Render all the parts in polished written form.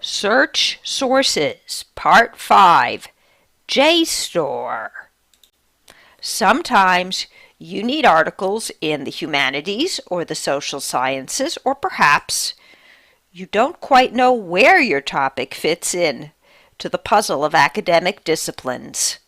Search Sources, Part 5, JSTOR. Sometimes you need articles in the humanities or the social sciences, or perhaps you don't quite know where your topic fits in to the puzzle of academic disciplines.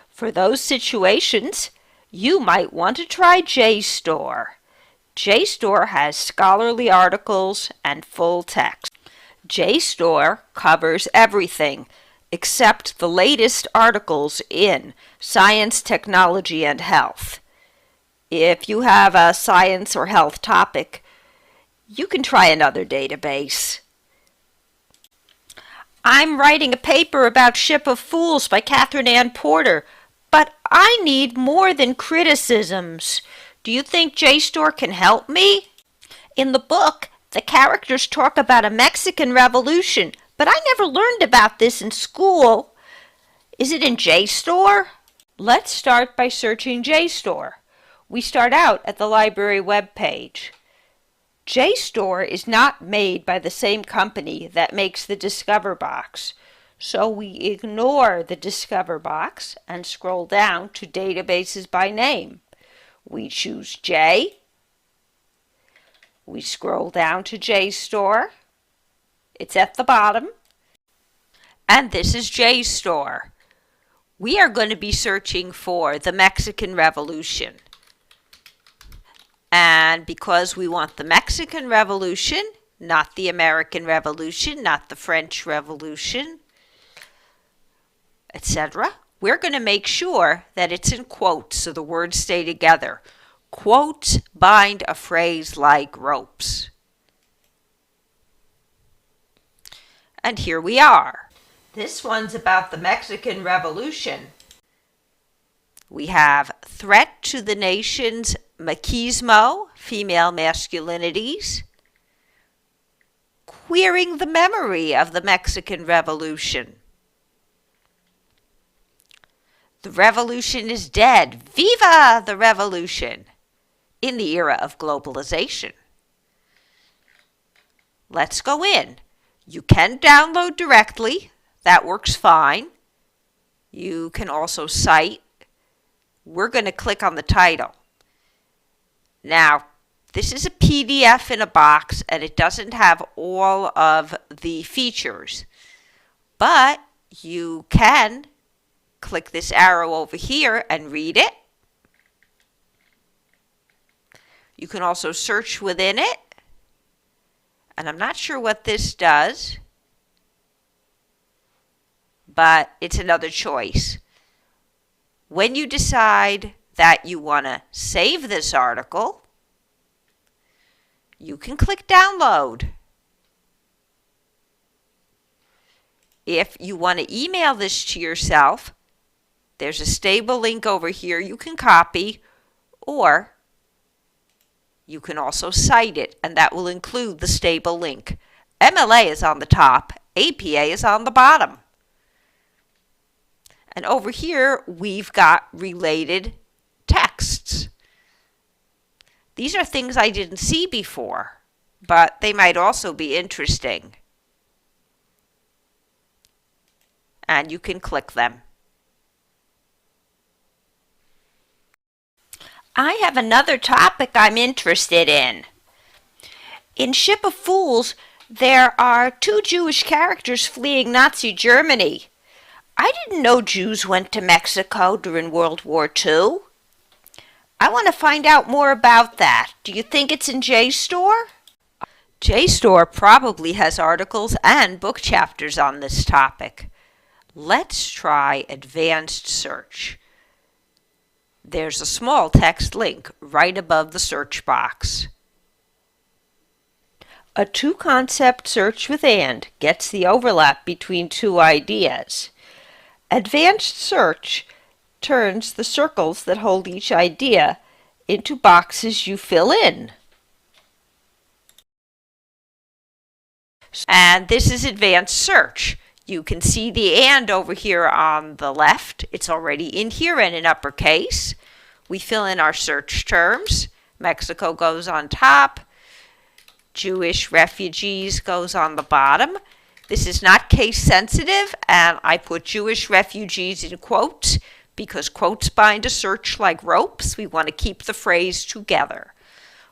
For those situations, you might want to try JSTOR. JSTOR has scholarly articles and full text. JSTOR covers everything except the latest articles in science, technology, and health. If you have a science or health topic, you can try another database. I'm writing a paper about Ship of Fools by Katherine Ann Porter, but I need more than criticisms. Do you think JSTOR can help me? In the book, the characters talk about a Mexican Revolution, but I never learned about this in school. Is it in JSTOR? Let's start by searching JSTOR. We start out at the library webpage. JSTOR is not made by the same company that makes the Discover box, so we ignore the Discover box and scroll down to Databases by Name. We choose J. We scroll down to JSTOR. It's at the bottom. And this is JSTOR. We are going to be searching for the Mexican Revolution. And because we want the Mexican Revolution, not the American Revolution, not the French Revolution, etc., we're going to make sure that it's in quotes so the words stay together. Quotes bind a phrase like ropes. And here we are. This one's about the Mexican Revolution. We have threat to the nation's machismo, female masculinities, queering the memory of the Mexican Revolution. The revolution is dead. Viva the revolution! In the era of globalization. Let's go in. You can download directly. That works fine. You can also cite. We're going to click on the title. Now, this is a PDF in a box, and it doesn't have all of the features. But you can click this arrow over here and read it. You can also search within it. And I'm not sure what this does, but it's another choice. When you decide that you want to save this article, you can click download. If you want to email this to yourself, there's a stable link over here you can copy, or you can also cite it, and that will include the stable link. MLA is on the top, APA is on the bottom. And over here, we've got related texts. These are things I didn't see before, but they might also be interesting. And you can click them. I have another topic I'm interested in. In Ship of Fools, there are two Jewish characters fleeing Nazi Germany. I didn't know Jews went to Mexico during World War II. I want to find out more about that. Do you think it's in JSTOR? JSTOR probably has articles and book chapters on this topic. Let's try advanced search. There's a small text link right above the search box. A two-concept search with AND gets the overlap between two ideas. Advanced search turns the circles that hold each idea into boxes you fill in. And this is advanced search. You can see the AND over here on the left. It's already in here and in uppercase. We fill in our search terms. Mexico goes on top. Jewish refugees goes on the bottom. This is not case sensitive, and I put Jewish refugees in quotes because quotes bind a search like ropes. We want to keep the phrase together.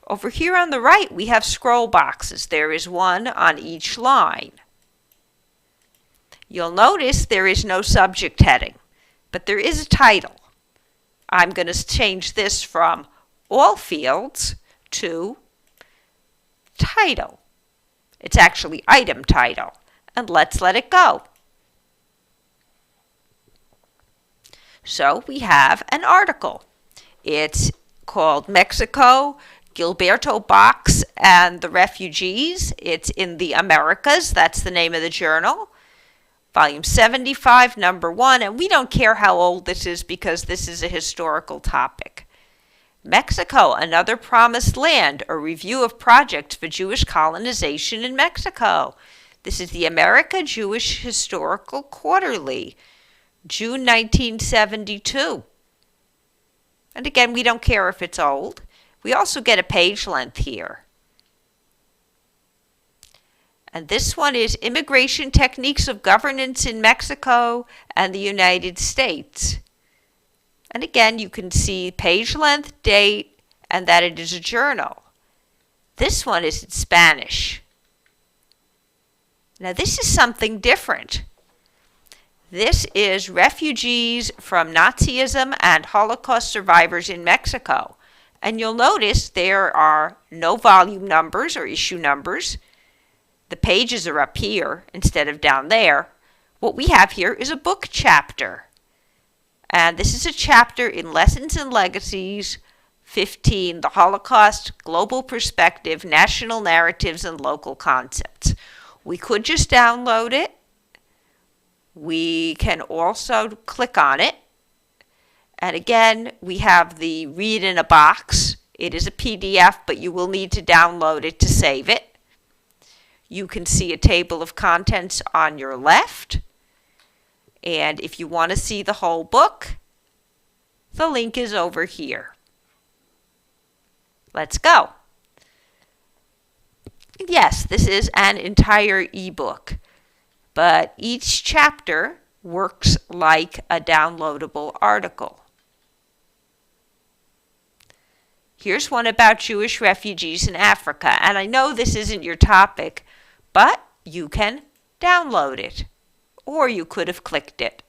Over here on the right, we have scroll boxes. There is one on each line. You'll notice there is no subject heading, but there is a title. I'm going to change this from all fields to title. It's actually item title, and let's let it go. So we have an article. It's called Mexico, Gilberto Box and the Refugees. It's in the Americas. That's the name of the journal. Volume 75, number 1. And we don't care how old this is because this is a historical topic. Mexico, Another Promised Land, a review of projects for Jewish colonization in Mexico. This is the America Jewish Historical Quarterly, June 1972. And again, we don't care if it's old. We also get a page length here. And this one is Immigration Techniques of Governance in Mexico and the United States. And again, you can see page length, date, and that it is a journal. This one is in Spanish. Now this is something different. This is Refugees from Nazism and Holocaust Survivors in Mexico. And you'll notice there are no volume numbers or issue numbers. The pages are up here instead of down there. What we have here is a book chapter. And this is a chapter in Lessons and Legacies 15, The Holocaust, Global Perspective, National Narratives, and Local Concepts. We could just download it. We can also click on it. And again, we have the Read in a Box. It is a PDF, but you will need to download it to save it. You can see a table of contents on your left. And if you want to see the whole book, the link is over here. Let's go. Yes, this is an entire ebook, but each chapter works like a downloadable article. Here's one about Jewish refugees in Africa, and I know this isn't your topic, but you can download it, or you could have clicked it.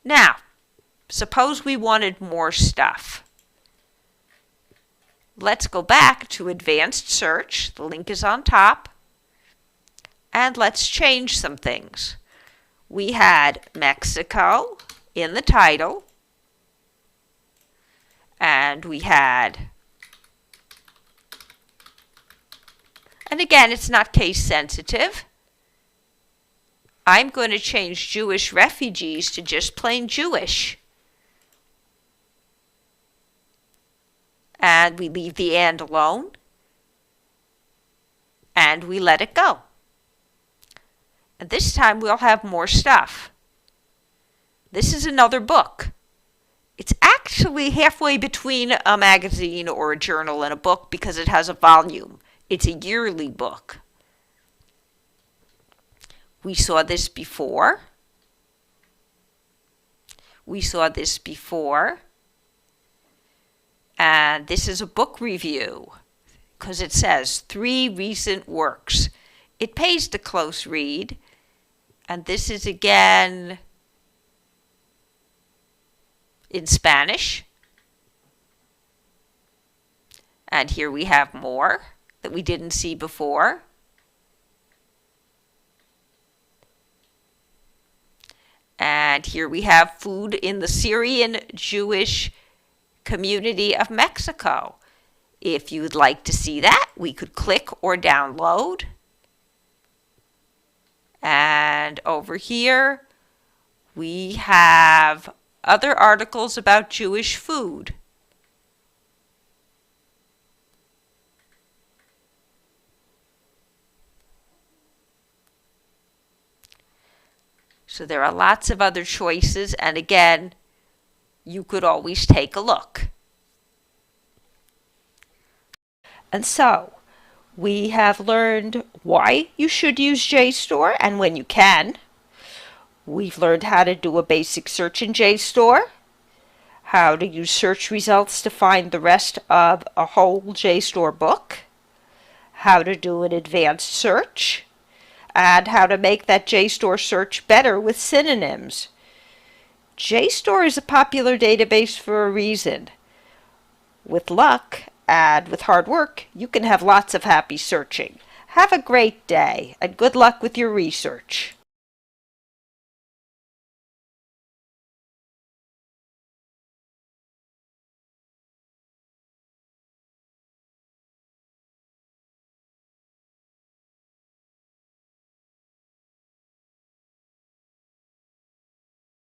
Now, suppose we wanted more stuff. Let's go back to Advanced Search. The link is on top. And let's change some things. We had Mexico in the title. And we had, and again, it's not case sensitive. I'm going to change Jewish refugees to just plain Jewish. And we leave the and alone. And we let it go. And this time we'll have more stuff. This is another book. It's actually halfway between a magazine or a journal and a book because it has a volume. It's a yearly book. We saw this before. We saw this before. And this is a book review because it says 3 recent works. It pays to close read. And this is again in Spanish. And here we have more that we didn't see before. And here we have food in the Syrian Jewish community of Mexico. If you'd like to see that, we could click or download. And over here, we have other articles about Jewish food. So there are lots of other choices, and again, you could always take a look. And so, We have learned why you should use JSTOR and when you can. We've learned how to do a basic search in JSTOR, how to use search results to find the rest of a whole JSTOR book, how to do an advanced search, and how to make that JSTOR search better with synonyms. JSTOR is a popular database for a reason. With luck and with hard work, you can have lots of happy searching. Have a great day and good luck with your research.